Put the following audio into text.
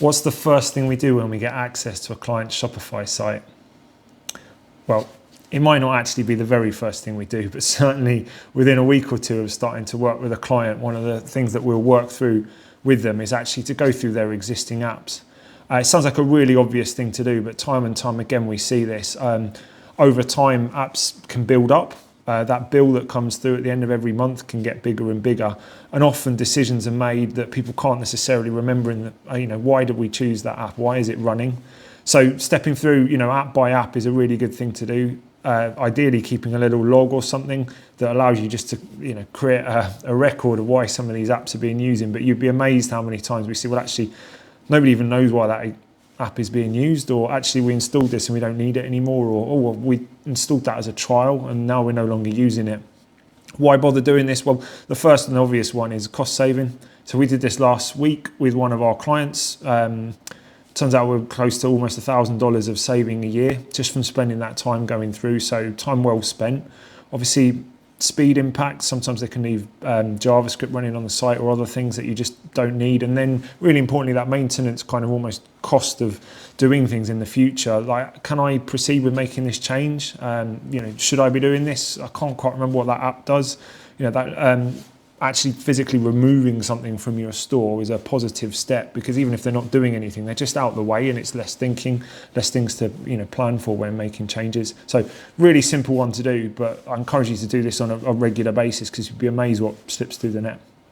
What's the first thing we do when we get access to a client's Shopify site? Well, it might not actually be the very first thing we do, but certainly within a week or two of starting to work with a client, one of the things that we'll work through with them is actually to go through their existing apps. It sounds like a really obvious thing to do, but time and time again we see this. Over time, apps can build up. That bill that comes through at the end of every month can get bigger and bigger, and often decisions are made that people can't necessarily remember. Why did we choose that app? Why is it running? So stepping through, app by app is a really good thing to do. Ideally, keeping a little log or something that allows you just to, create a record of why some of these apps are being used. But you'd be amazed how many times we see, well, actually, nobody even knows why that app is being used, or actually we installed this and we don't need it anymore, or we installed that as a trial and now we're no longer using it. Why bother doing this? Well, the first and obvious one is cost saving. So we did this last week with one of our clients. Turns out we're close to almost $1,000 of saving a year just from spending that time going through. So time well spent. Obviously, speed impact. Sometimes they can leave JavaScript running on the site or other things that you just don't need. And then really importantly, that maintenance kind of almost cost of doing things in the future. Like, can I proceed with making this change? Should I be doing this? I can't quite remember what that app does. Actually physically removing something from your store is a positive step, because even if they're not doing anything, they're just out the way and it's less thinking, less things to plan for when making changes. So really simple one to do, but I encourage you to do this on a regular basis because you'd be amazed what slips through the net.